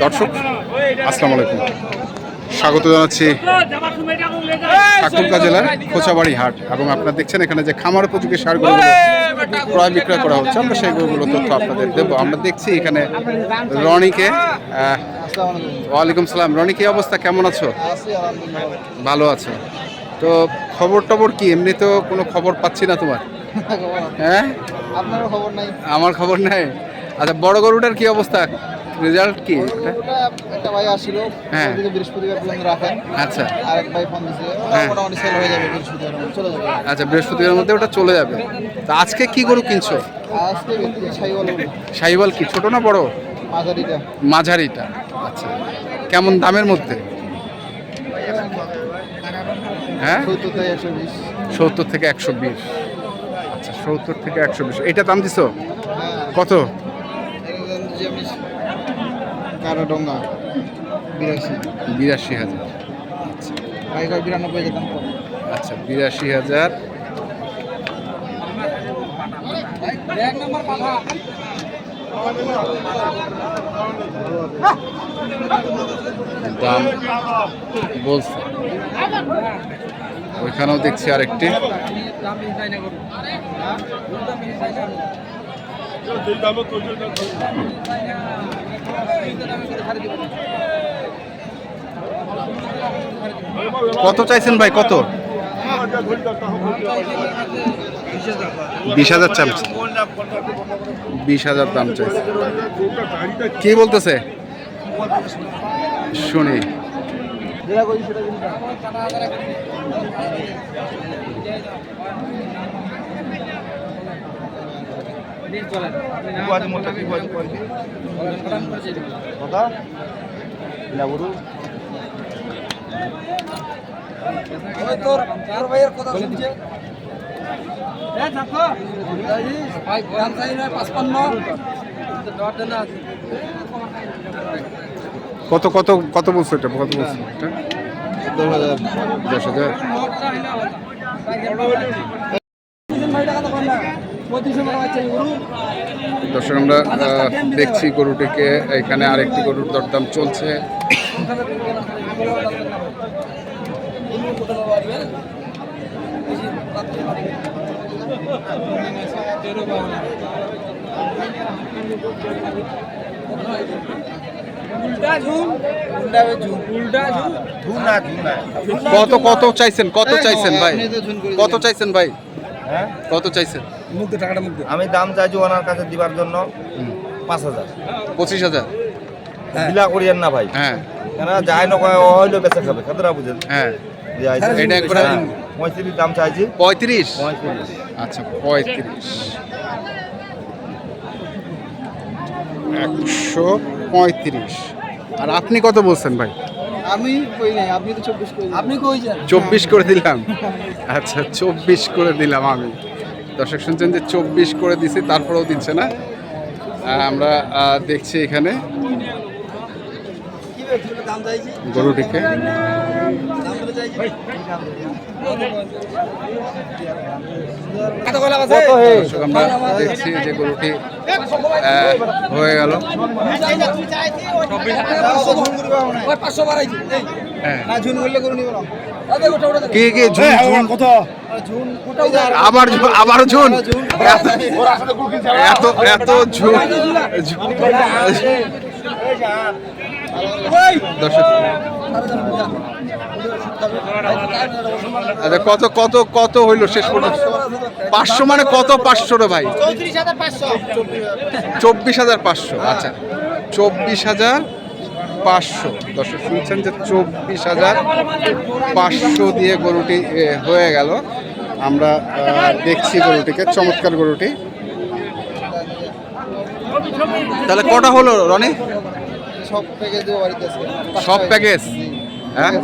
দর্শক আসসালামু আলাইকুম, স্বাগত জানাচ্ছি ঠাকুরগাঁ জেলার খোঁচাবাড়ি হাট। এবং আপনারা দেখছেন এখানে যে খামার উপযোগী সারগুলো ক্রয় বিক্রয় করা হচ্ছে, আমরা সেইগুলো তথ্য আপনাদের দেবো। আমরা দেখছি এখানে রনিকে। ওয়ালাইকুম সালাম। রনি, কি অবস্থা, কেমন আছো? ভালো আছো তো? খবর টবর কি? এমনি তো কোনো খবর পাচ্ছি না তোমার। হ্যাঁ, আপনারও খবর নাই? আমার খবর নাই। আচ্ছা, বড় গরুটার কি অবস্থা, রেজাল্ট কি? একটা ভাই আসছিল, হ্যাঁ, বৃহস্পতিবার পর্যন্ত রাখেন। আচ্ছা, আরেক ভাই ফোন দিয়েছে, মোটামুটি সেল হয়ে যাবে বৃহস্পতিবার, চলে যাবে। আচ্ছা, বৃহস্পতিবারের মধ্যে ওটা চলে যাবে। তা আজকে কি গরু কিনছো? আজকে শাহিওয়াল। শাহিওয়াল কি ছোট না বড়? মাঝারিটা। মাঝারিটা, আচ্ছা। কেমন দামের মধ্যে? হ্যাঁ, 70 থেকে 120। আচ্ছা, 70 থেকে 120, এটা দাম দিছো কত? কারাডোঙ্গা 82,000। আচ্ছা, 92 দাম। আচ্ছা, 82,000। দাম বলছে। ওইখানেও দেখছি আরেকটি। কত চাইছেন ভাই, কত? 20,000 চাইছে। 20,000 দাম চাইছে। কি বলতেছে শুনি। কত কত কত বলছো এটা? কত বলছো এটা? 10,000। দর্শক, আমরা দেখছি গরুটিকে। এখানে আরেকটি গরুর দরদাম চলছে। কত কত চাইছেন? কত চাইছেন ভাই? কত চাইছেন ভাই? কত চাইছেন? আমি দাম চাইছি ওনার কাছে দিবার জন্য 5,000। 25,000 বিলা করিয়েন না ভাই। হ্যাঁ, কেন যায় না, হইলো বেচা খাবে, কতটা বুঝেন? হ্যাঁ, এটা একবার 35 দাম চাইছি। 35। 35। আচ্ছা, 35। 135। আর আপনি কত বলছেন ভাই? আমি কই নাই, আপনি তো 24 কই। আপনি কইছেন 24 করে দিলাম। আচ্ছা, 24 করে দিলাম আমি। দর্শক শুনছেন যে 24 করে দিছি, তারপরেও দিচ্ছে না। আমরা দেখছি এখানে গরুটিকে। দর্শক, আমরা দেখছি যে গরুটি হয়ে গেল। কি কি আবার ঝুন? এত এত ঝুন? দর্শক, আচ্ছা, কত কত কত হইল শেষ পর্যন্ত? 500 মানে কত? 500 রে ভাই? 24,500। আচ্ছা, 24,500। দর্শক শুনছেন যে 24,500 দিয়ে গরুটি হয়ে গেল। আমরা দেখছি গরুটিকে, চমৎকার গরুটি। তাহলে কটা হলো রনি? সব প্যাকেজ দেব বাড়িতে আছে। সব প্যাকেজ? হ্যাঁ,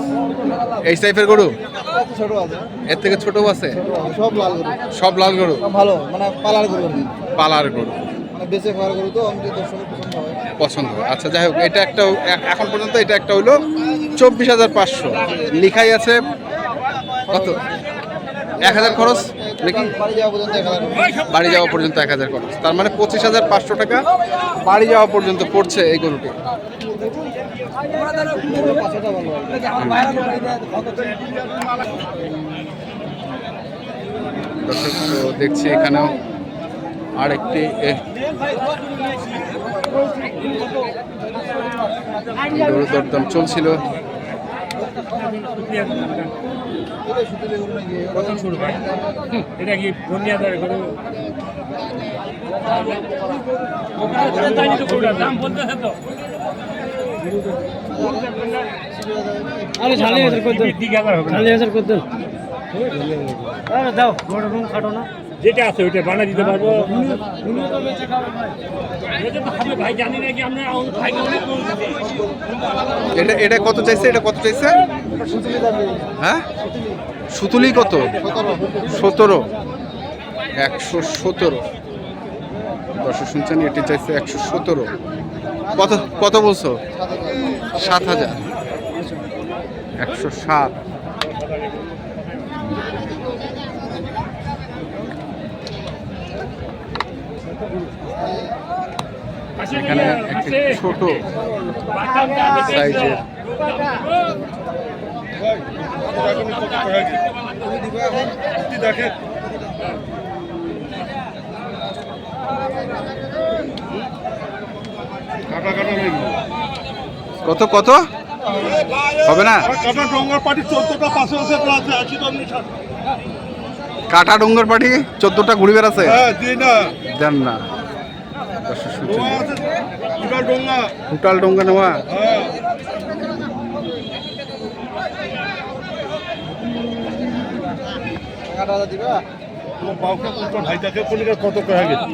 এই টাইপের গরু? ছোট আছে, এর থেকে ছোট আছে? সব লাল গরু। সব লাল গরু? ভালো, মানে পালার গরু। পালার গরু, মানে বেঁচে খাওয়ার গরু, তো আমি দর্শকের পছন্দ হয়। আচ্ছা, যাই হোক, এটা একটা এখন পর্যন্ত এটা একটা হইলো 24,500। লিখাই আছে কত? 1,000 খরচ? নাকি বাড়ি যাওয়া পর্যন্ত 1000। বাড়ি যাওয়া পর্যন্ত 1000 খরচ, তার মানে 25,500 টাকা বাড়ি যাওয়া পর্যন্ত পড়ছে এই গরুটি। দর্শক তো দেখছি এখানেও আরেকটি গরু দরদাম চলছিল। এটা কি বন্যাদার গরু দাম বলতেছে তো আরে ঝালি হাজার করে দেন, ঝালি হাজার করে দেন। আরে দাও বড় রুম খাটো না, যেটা আছে ওইটা বানা দিতে পারবো। ভাই জানি না কি আমরা ভাইকে অনেক এটা এটা কত চাইছে, এটা কত চাইছে? হ্যাঁ সুতুলি কত? 17, 117। দর্শক শুনছেন, এটি চাইছে 117। কত কত বলছো? 7,000। 107। এখানে একটি ছোট সাইজের কত কত হবে না? কাটা ডোঙ্গর পাটি 14টা পাশে আছে প্লাস 80 জন নিশান। কাটা ডোঙ্গর পাটি 14টা ঘুরে বেড়াচ্ছে, হ্যাঁ দিই না। দেন না। দর্শক শুনছেন, পুরা ডোঙ্গা। টোটাল ডোঙ্গা নেওয়া। হ্যাঁ তোমার বাউকে কোনটা ভাইটাকে কোনটা কত কয়া গেছে?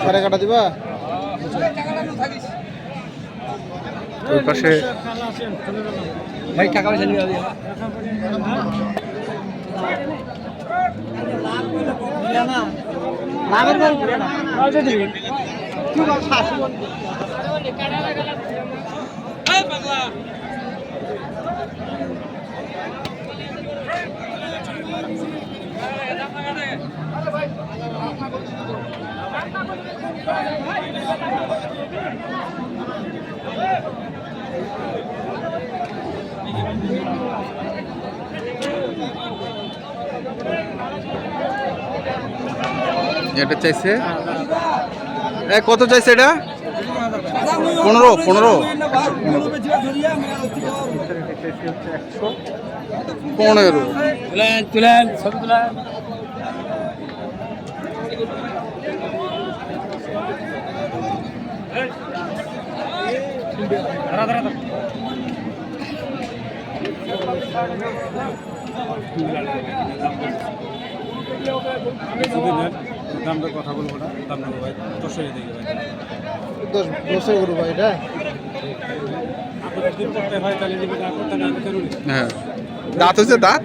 সাড়ে কাটা দিবা। ওই পাশে ভাই টাকা পয়সা নিয়ে যাবে। নামের গল্প না আজ দিবি কি বল শাসন এই পাগলা এটা চাইছে কত চাইছে? এটা 15 15 তুলেন তুলেন ছবি তুলেন দামটা কথা বলবো না, দাম নেবো ভাই 10 দিয়ে ভাই। 10 গরু ভাই এটা। আপনাদের দিন করতে হয় তাহলে দিবে, না করতে না জরুরি। হ্যাঁ দাঁত হচ্ছে, দাঁত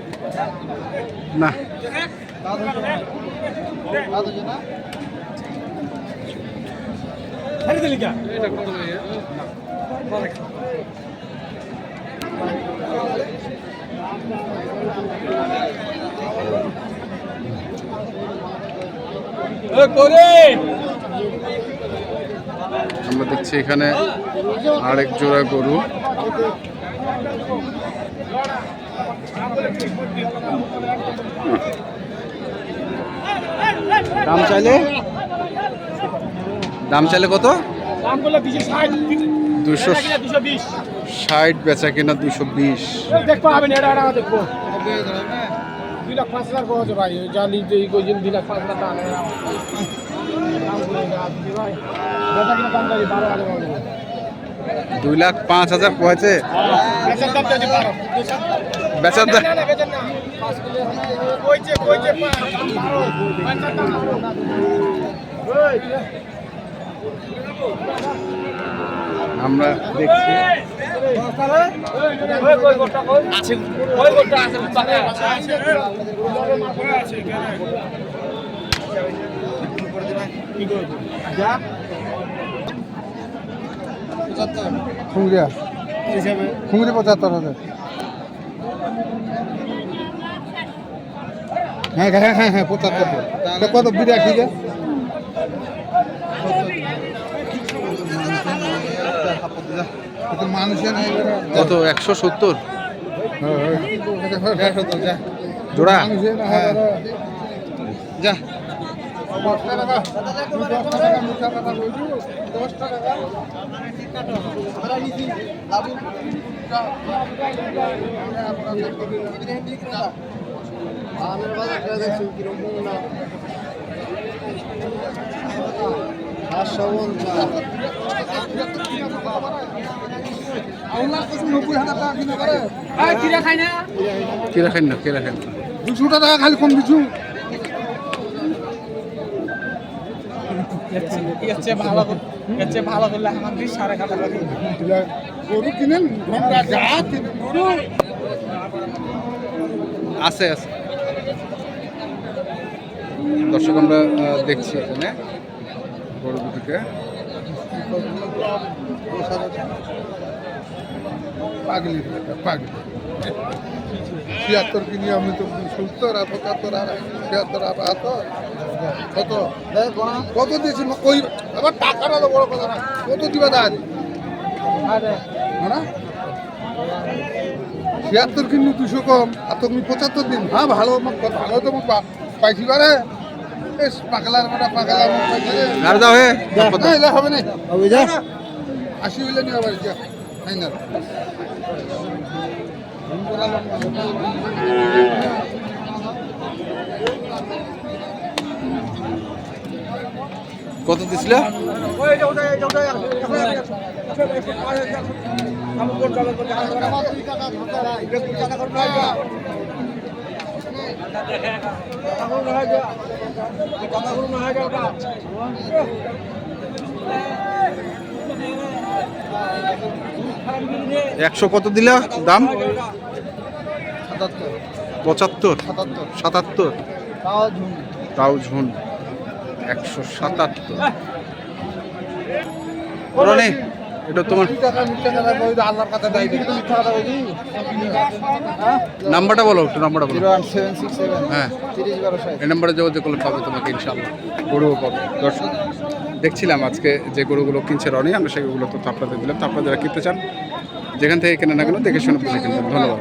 না ছাড়ি দিলি কা আমরা দেখছি এখানে আরেক জোড়া গরু। দাম চাইলে কত? দাম বলে 260 বেচা কিনা 220। দেখবো আমি এটা দেখবো 2,05,000 কত ভাই জানি যে এই কইছেন 2,05,000 টাকা দাম করে ভাই বেটা কিনা দাম দাই 12,000 2,05,000 পড়েছে বেচার দাম যদি 12 বেচার দাম। বেচার না কইছে 12 বেচার দাম আমরা দেখছি খুঁড়িয়া খুঁড়ি 75,000। হ্যাঁ হ্যাঁ হ্যাঁ হ্যাঁ 75 কত 82 কত 170 জোড়া যা কিরা খাই না 200 টাকা খালি কম দিছু ভালো করলে আমার 20 টাকা লাগে গরু কিনেন গরু আছে আছে দর্শক আমরা দেখছি এখানে গরু দুটিকে পাগলি 76 কিনি আমি তো 70 আর 75 আর 76 আর কত কত দিয়েছি কই আবার টাকাটা তো বড় কথা না কত দিবা দাঁড় না 76 কিনি 200 কম আর তুমি 75 দিন হ্যাঁ ভালো ভালো তো পাইছি বারে এস পাগলার বড় পাগলা মুখ পাইছে আর দাও হে না হবে না হবে যা 80 হইলে নিও বাড়ি যা ফাইনাল কত দিছিল একশো কত দিলা দাম 75 77 তাও ঝুন 177 রনি এটা তোমার আল্লাহর কথা দেয় নাম্বারটা বলো একটু নাম্বারটা বলো 01767 হ্যাঁ 30 এই নাম্বারে যোগাযোগ করলে পাবে তোমাকে ইনশাআল্লাহ গরুও পাবে দর্শক দেখছিলাম আজকে যে গরুগুলো কিনছে রনি আমরা সেগুলো তো আপনাদের দিলাম তো আপনারা যারা কিনতে চান যেখান থেকে কেনেন না কেন দেখে শুনে বুঝে কিনবেন ধন্যবাদ